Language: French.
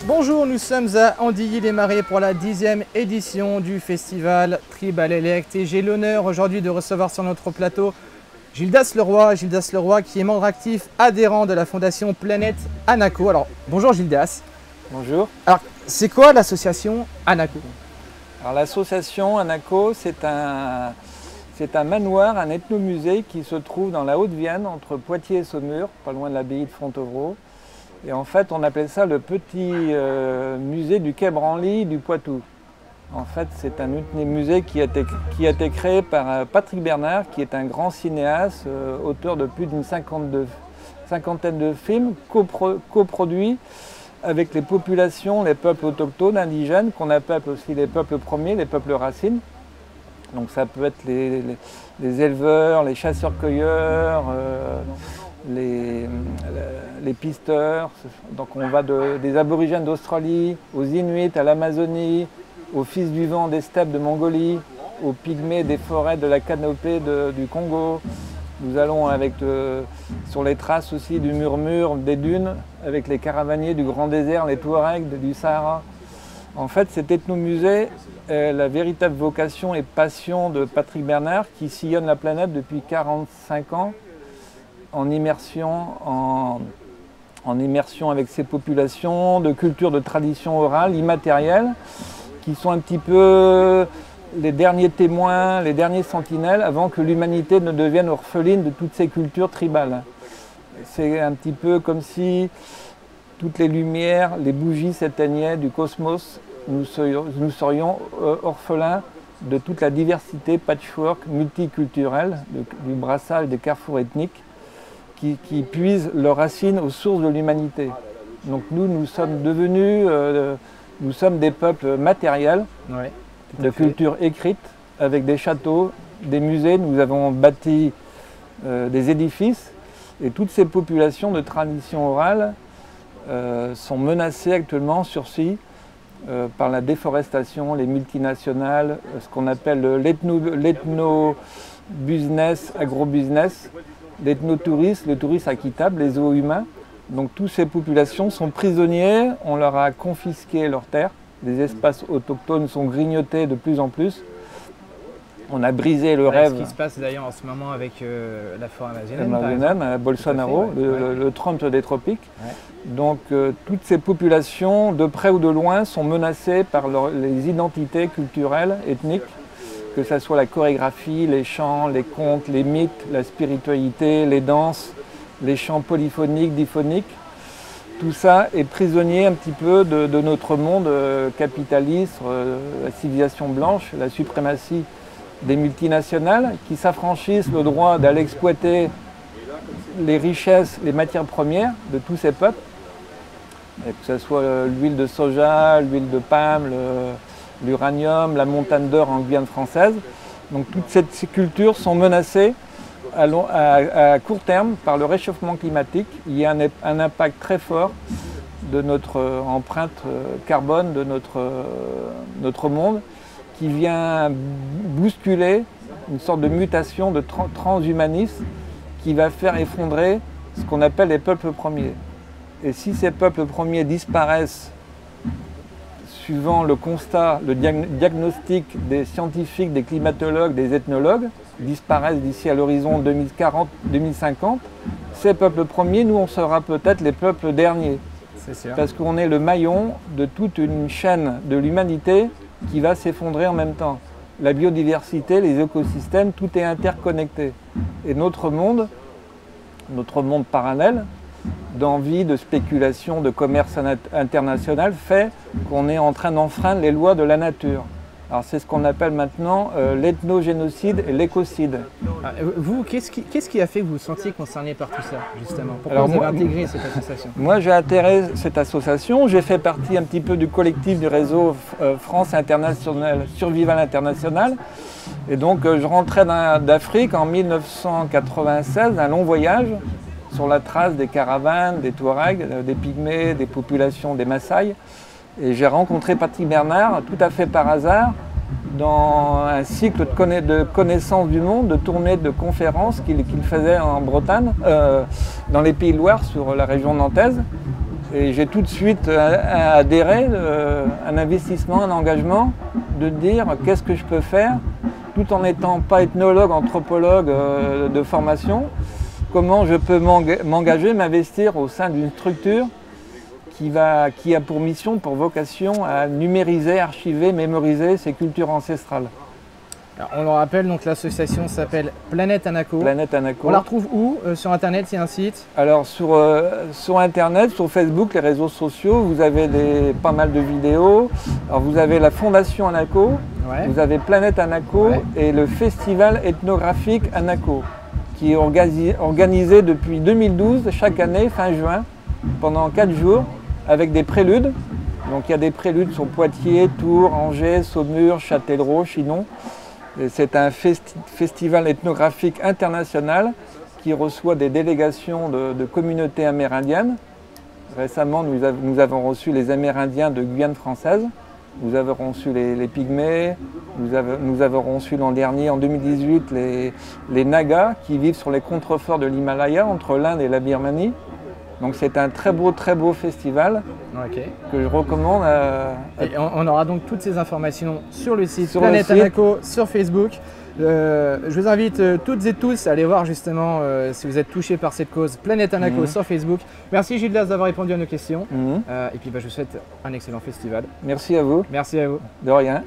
Bonjour, nous sommes à Andilly-les-Marais pour la 10e édition du festival Tribal Elect et j'ai l'honneur aujourd'hui de recevoir sur notre plateau Gildas Leroy. Gildas Leroy qui est membre actif adhérent de la fondation Planète Anaco. Alors bonjour Gildas. Bonjour. Alors c'est quoi l'association Anaco? Alors l'association Anaco c'est un manoir, un ethnomusée qui se trouve dans la Haute-Vienne entre Poitiers et Saumur, pas loin de l'abbaye de Fontevraud. Et en fait, on appelle ça le petit musée du Quai Branly du Poitou. En fait, c'est un musée qui a été créé par Patrick Bernard, qui est un grand cinéaste, auteur de plus d'une cinquantaine de films, coproduits avec les populations, les peuples autochtones, indigènes, qu'on appelle aussi les peuples premiers, les peuples racines. Donc ça peut être les éleveurs, les chasseurs-cueilleurs, les pisteurs. Donc on va des aborigènes d'Australie, aux Inuits, à l'Amazonie, aux fils du vent des steppes de Mongolie, aux pygmées des forêts de la canopée du Congo. Nous allons sur les traces aussi du murmure des dunes, avec les caravaniers du grand désert, les Touaregs du Sahara. En fait, cet ethnomusée est la véritable vocation et passion de Patrick Bernard, qui sillonne la planète depuis 45 ans, en immersion avec ces populations de culture, de tradition orale, immatérielle, qui sont un petit peu les derniers témoins, les derniers sentinelles, avant que l'humanité ne devienne orpheline de toutes ces cultures tribales. C'est un petit peu comme si toutes les lumières, les bougies s'éteignaient du cosmos, nous serions orphelins de toute la diversité patchwork multiculturelle, du brassage des carrefours ethniques, qui puisent leurs racines aux sources de l'humanité. Donc nous sommes devenus, nous sommes des peuples matériels, Ouais, de culture écrite, avec des châteaux, des musées. Nous avons bâti des édifices, et toutes ces populations de tradition orale sont menacées actuellement, sursis, par la déforestation, les multinationales, ce qu'on appelle l'ethno-business, agro-business, l'ethnotourisme, le tourisme équitable, les zoos humains. Donc toutes ces populations sont prisonniers, on leur a confisqué leurs terres, les espaces autochtones sont grignotés de plus en plus. On a brisé le rêve. Ce qui se passe d'ailleurs en ce moment avec la forêt amazonienne, Bolsonaro, le Trump des tropiques. Ouais. Donc toutes ces populations, de près ou de loin, sont menacées par les identités culturelles, ethniques, que ce soit la chorégraphie, les chants, les contes, les mythes, la spiritualité, les danses, les chants polyphoniques, diphoniques. Tout ça est prisonnier un petit peu de notre monde capitaliste, la civilisation blanche, la suprématie des multinationales qui s'affranchissent le droit d'aller exploiter les richesses, les matières premières de tous ces peuples, et que ce soit l'huile de soja, l'huile de palme, l'uranium, la montagne d'or en Guyane française. Donc toutes ces cultures sont menacées à court terme par le réchauffement climatique. Il y a un impact très fort de notre empreinte carbone, de notre monde, qui vient bousculer une sorte de mutation, de transhumanisme qui va faire effondrer ce qu'on appelle les peuples premiers. Et si ces peuples premiers disparaissent, suivant le constat, le diagnostic des scientifiques, des climatologues, des ethnologues, disparaissent d'ici à l'horizon 2040-2050, ces peuples premiers, nous, on sera peut-être les peuples derniers. c'est sûr. Parce qu'on est le maillon de toute une chaîne de l'humanité qui va s'effondrer en même temps. La biodiversité, les écosystèmes, tout est interconnecté. Et notre monde parallèle, d'envie, de spéculation, de commerce international, fait qu'on est en train d'enfreindre les lois de la nature. Alors c'est ce qu'on appelle maintenant l'ethnogénocide et l'écocide. Vous, qu'est-ce qui a fait que vous vous sentiez concerné par tout ça, justement? Pourquoi Alors vous avez intégré cette association? Moi, j'ai intégré cette association. J'ai fait partie un petit peu du collectif du réseau France International, Survival International. Et donc, je rentrais d'Afrique en 1996, un long voyage sur la trace des caravanes, des Touaregs, des Pygmées, des populations des Maasai. Et j'ai rencontré Patrick Bernard tout à fait par hasard dans un cycle de connaissance du monde, de tournées de conférences qu'il faisait en Bretagne, dans les Pays de Loire, sur la région nantaise. Et j'ai tout de suite adhéré, un investissement, un engagement, de dire qu'est-ce que je peux faire, tout en n'étant pas ethnologue, anthropologue de formation, comment je peux m'engager, m'investir au sein d'une structure qui a pour mission, pour vocation à numériser, archiver, mémoriser ces cultures ancestrales. Alors, on le rappelle, donc l'association s'appelle Planète Anaco. Planète Anaco. On la retrouve où? Sur Internet, il y a un site? Alors sur Internet, sur Facebook, les réseaux sociaux, vous avez pas mal de vidéos. Alors vous avez la Fondation Anaco, Ouais. vous avez Planète Anaco Ouais. et le Festival ethnographique Anaco, qui est organisé depuis 2012, chaque année, fin juin, pendant 4 jours, avec des préludes. Donc il y a des préludes sur Poitiers, Tours, Angers, Saumur, Châtellerault, Chinon. C'est un festival ethnographique international qui reçoit des délégations de communautés amérindiennes. Récemment, nous avons reçu les Amérindiens de Guyane française, nous avons reçu les Pygmées, nous avons reçu l'an dernier, en 2018, les Nagas qui vivent sur les contreforts de l'Himalaya, entre l'Inde et la Birmanie. Donc c'est un très beau festival que je recommande. Et on aura donc toutes ces informations sur le site Sur Planète le site. Anaco, sur Facebook. Je vous invite toutes et tous à aller voir justement si vous êtes touchés par cette cause Planète Anaco sur Facebook. Merci Gildas d'avoir répondu à nos questions. Et puis je vous souhaite un excellent festival. Merci à vous. Merci à vous. De rien.